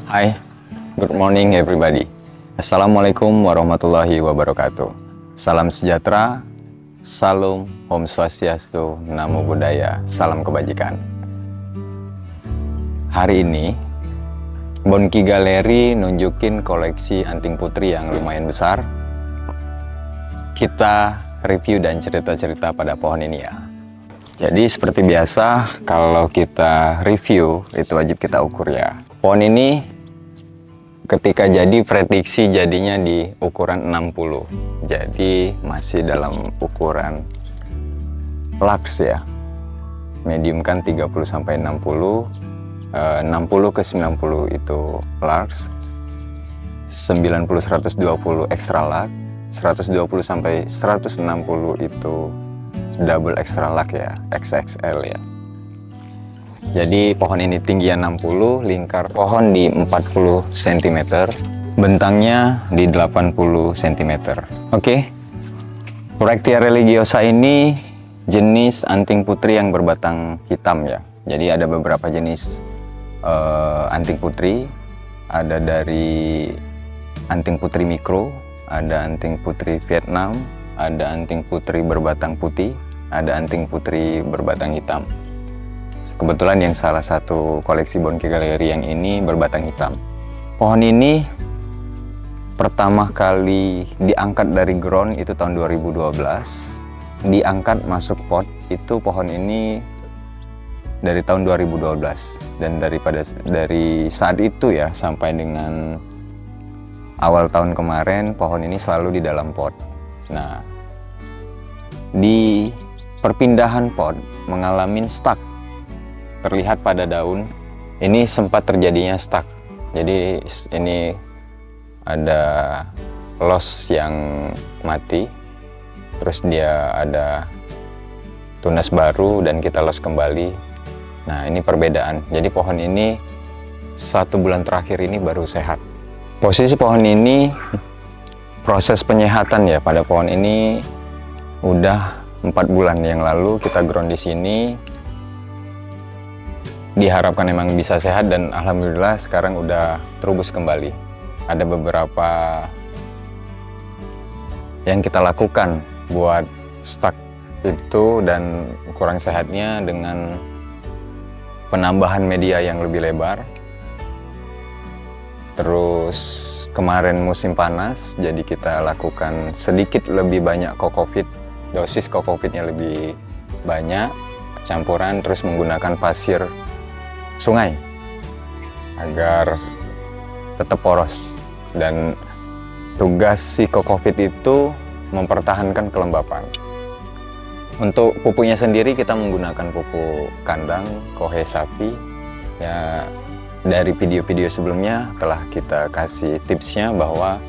Hai, good morning everybody. Assalamualaikum warahmatullahi wabarakatuh. Salam sejahtera, salam, om swastiastu, namo buddhaya, salam kebajikan. Hari ini, Bonki Galeri nunjukin koleksi anting putri yang lumayan besar. Kita review dan cerita-cerita pada pohon ini ya. Jadi seperti biasa, kalau kita review, itu wajib kita ukur ya. Pohon ini ketika jadi prediksi jadinya di ukuran 60, jadi masih dalam ukuran lux ya, medium kan 30 sampai 60, 60 ke 90 itu lux, 90 120 extra lux, 120 sampai 160 itu double extra lux ya, XXL ya. Jadi pohon ini tingginya 60, lingkar pohon di 40 cm, bentangnya di 80 cm. Oke. Bractea religiosa ini jenis anting putri yang berbatang hitam ya. Jadi ada beberapa jenis anting putri. Ada dari anting putri mikro, ada anting putri Vietnam, ada anting putri berbatang putih, ada anting putri berbatang hitam. Kebetulan yang salah satu koleksi Bonki Galeri yang ini berbatang hitam. Pohon ini pertama kali diangkat dari ground itu tahun 2012. Diangkat masuk pot itu pohon ini dari tahun 2012. Dan dari saat itu ya sampai dengan awal tahun kemarin pohon ini selalu di dalam pot. Nah, di perpindahan pot mengalami stuck. Terlihat pada daun ini sempat terjadinya stuck, jadi ini ada loss yang mati, terus dia ada tunas baru dan kita loss kembali. Nah, ini perbedaan. Jadi pohon ini 1 bulan terakhir ini baru sehat. Posisi pohon ini, proses penyehatan ya pada pohon ini udah 4 bulan yang lalu kita ground di sini. Diharapkan emang bisa sehat dan alhamdulillah sekarang udah terubus kembali. Ada beberapa yang kita lakukan buat stuck itu dan kurang sehatnya dengan penambahan media yang lebih lebar. Terus kemarin musim panas, jadi kita lakukan sedikit lebih banyak kokopit, dosis kokopitnya lebih banyak, campuran, terus menggunakan pasir sungai agar tetap poros, dan tugas si kokopit itu mempertahankan kelembapan. Untuk pupuknya sendiri kita menggunakan pupuk kandang kohe sapi ya. Dari video-video sebelumnya telah kita kasih tipsnya bahwa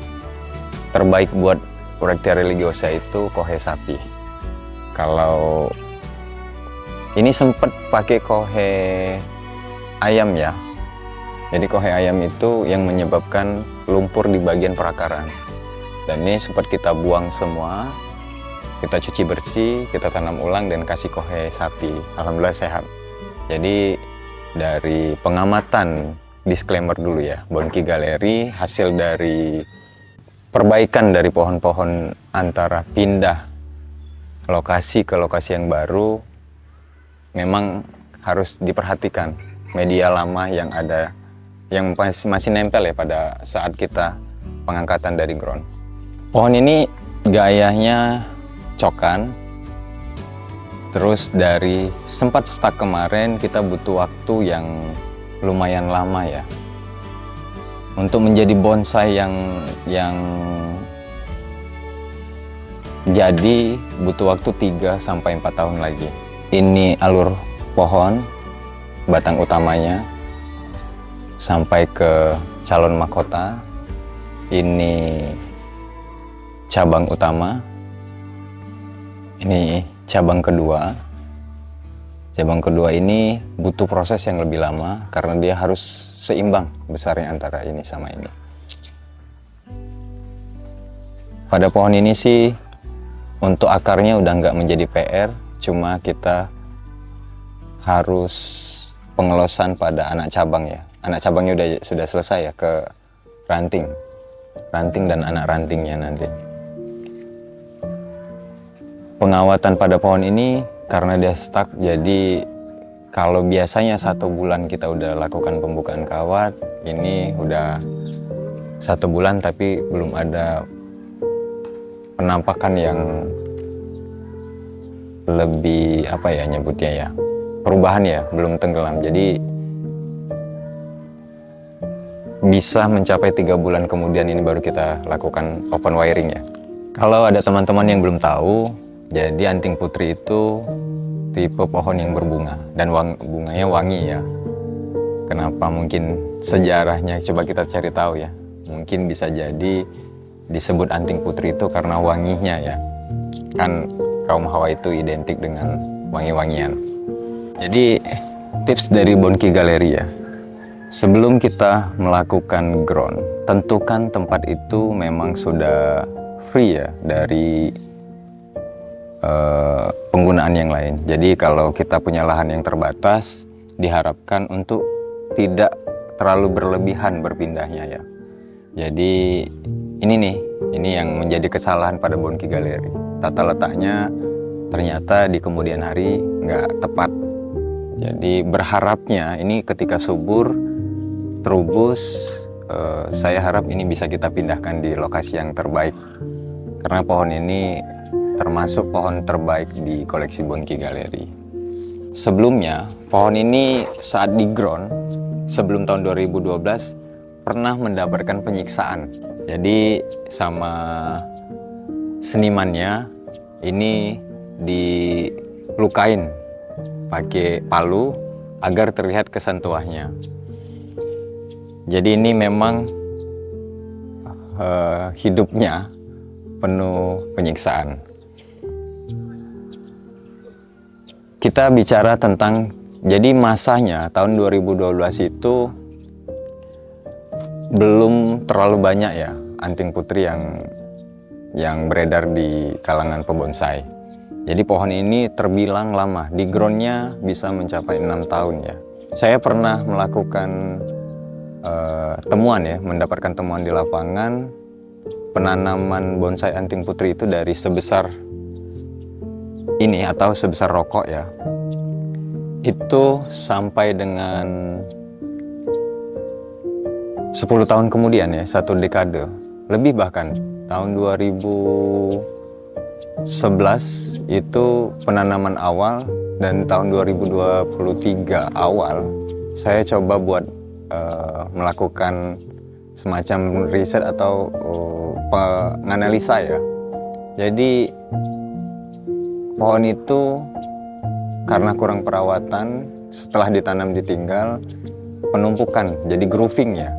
terbaik buat Bractea religiosa itu kohe sapi. Kalau ini sempat pakai kohe ayam ya, jadi kohe ayam itu yang menyebabkan lumpur di bagian perakaran, dan ini sempat kita buang semua, kita cuci bersih, kita tanam ulang dan kasih kohe sapi. Alhamdulillah sehat. Jadi dari pengamatan, disclaimer dulu ya, Bonki Galeri hasil dari perbaikan dari pohon-pohon antara pindah lokasi ke lokasi yang baru, memang harus diperhatikan media lama yang ada, yang masih nempel ya pada saat kita pengangkatan dari ground. Pohon ini gayanya cokan, terus dari sempat stuck kemarin kita butuh waktu yang lumayan lama ya untuk menjadi bonsai yang jadi butuh waktu 3 sampai 4 tahun lagi. Ini alur pohon, batang utamanya sampai ke calon mahkota. Ini cabang utama, ini cabang kedua. Cabang kedua ini butuh proses yang lebih lama karena dia harus seimbang besarnya antara ini sama ini. Pada pohon ini sih untuk akarnya udah nggak menjadi PR, cuma kita harus pengelosan pada anak cabang ya. Anak cabangnya sudah selesai ya, ke ranting dan anak rantingnya nanti. Pengawatan pada pohon ini karena dia stuck, jadi kalau biasanya 1 bulan kita udah lakukan pembukaan kawat, ini udah 1 bulan tapi belum ada penampakan yang lebih apa ya nyebutnya ya, perubahan ya, belum tenggelam. Jadi bisa mencapai 3 bulan kemudian ini baru kita lakukan open wiring ya. Kalau ada teman-teman yang belum tahu, jadi anting putri itu tipe pohon yang berbunga dan bunganya wangi ya. Kenapa mungkin sejarahnya coba kita cari tahu ya. Mungkin bisa jadi disebut anting putri itu karena wanginya ya. Kan kaum Hawa itu identik dengan wangi-wangian. Jadi tips dari Bonki Gallery ya. Sebelum kita melakukan ground, tentukan tempat itu memang sudah free ya dari penggunaan yang lain. Jadi kalau kita punya lahan yang terbatas, diharapkan untuk tidak terlalu berlebihan berpindahnya ya. Jadi ini yang menjadi kesalahan pada Bonki Gallery. Tata letaknya ternyata di kemudian hari nggak tepat. Jadi berharapnya ini ketika subur terubus, saya harap ini bisa kita pindahkan di lokasi yang terbaik. Karena pohon ini termasuk pohon terbaik di koleksi Bonki Gallery. Sebelumnya, pohon ini saat di ground, sebelum tahun 2012, pernah mendapatkan penyiksaan. Jadi sama senimannya, ini dilukain pakai palu agar terlihat kesan tuahnya. Jadi ini memang hidupnya penuh penyiksaan. Kita bicara tentang, jadi masanya tahun 2012 itu belum terlalu banyak ya anting putri yang beredar di kalangan pebonsai. Jadi pohon ini terbilang lama, di groundnya bisa mencapai 6 tahun ya. Saya pernah melakukan temuan ya, mendapatkan temuan di lapangan penanaman bonsai anting putri itu dari sebesar ini atau sebesar rokok ya, itu sampai dengan 10 tahun kemudian ya, 1 dekade lebih, bahkan tahun 2011 itu penanaman awal, dan tahun 2023 awal saya coba buat melakukan semacam riset atau penganalisa ya. Jadi pohon itu karena kurang perawatan, setelah ditanam ditinggal, penumpukan, jadi grooving ya.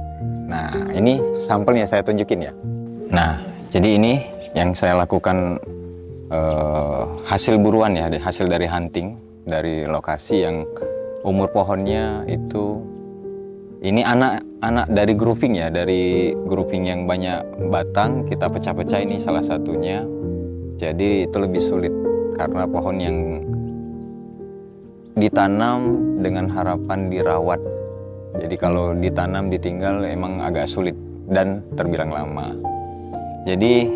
Nah ini sampelnya saya tunjukin ya. Nah jadi ini yang saya lakukan hasil buruan ya, hasil dari hunting, dari lokasi yang umur pohonnya itu, ini anak dari grooving ya, dari grooving yang banyak batang, kita pecah-pecah, ini salah satunya. Jadi itu lebih sulit karena pohon yang ditanam dengan harapan dirawat. Jadi kalau ditanam ditinggal emang agak sulit dan terbilang lama. Jadi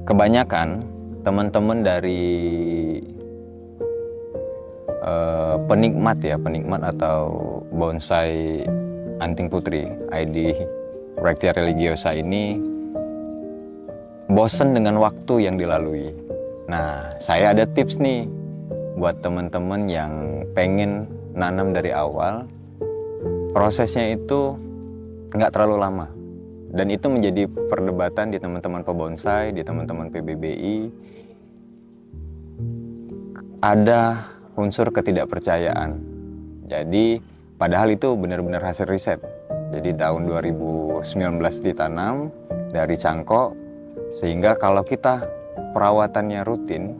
kebanyakan teman-teman dari penikmat atau bonsai anting putri ID Bractea religiosa ini bosen dengan waktu yang dilalui. Nah, saya ada tips nih buat teman-teman yang pengen nanam dari awal. Prosesnya itu nggak terlalu lama, dan itu menjadi perdebatan di teman-teman pebonsai, di teman-teman PBBI. Ada unsur ketidakpercayaan. Jadi padahal itu benar-benar hasil riset. Jadi tahun 2019 ditanam dari cangkok, sehingga kalau kita perawatannya rutin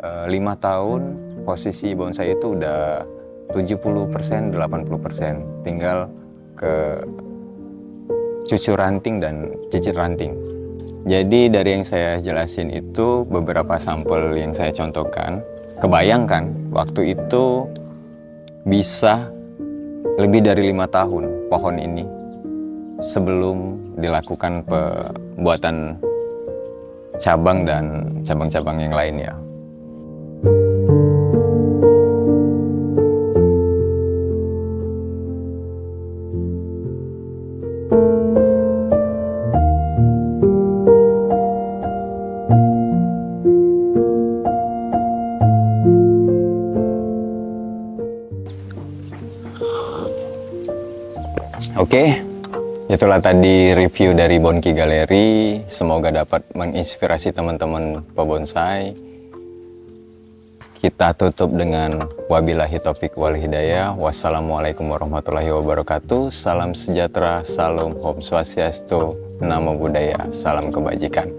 5 tahun, posisi bonsai itu udah 70%, 80%. Tinggal ke cucur ranting dan cicit ranting. Jadi dari yang saya jelasin itu beberapa sampel yang saya contohkan. Kebayangkan waktu itu bisa lebih dari 5 tahun pohon ini sebelum dilakukan pembuatan cabang dan cabang-cabang yang lainnya. Oke, itulah tadi review dari Bonki Galeri. Semoga dapat menginspirasi teman-teman pebonsai. Kita tutup dengan wabillahi taufik wal hidayah. Wassalamualaikum warahmatullahi wabarakatuh. Salam sejahtera, salam Om Swastiastu, Namo Buddhaya, salam kebajikan.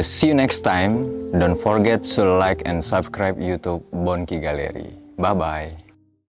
See you next time. Don't forget to like and subscribe YouTube Bonki Galeri. Bye-bye.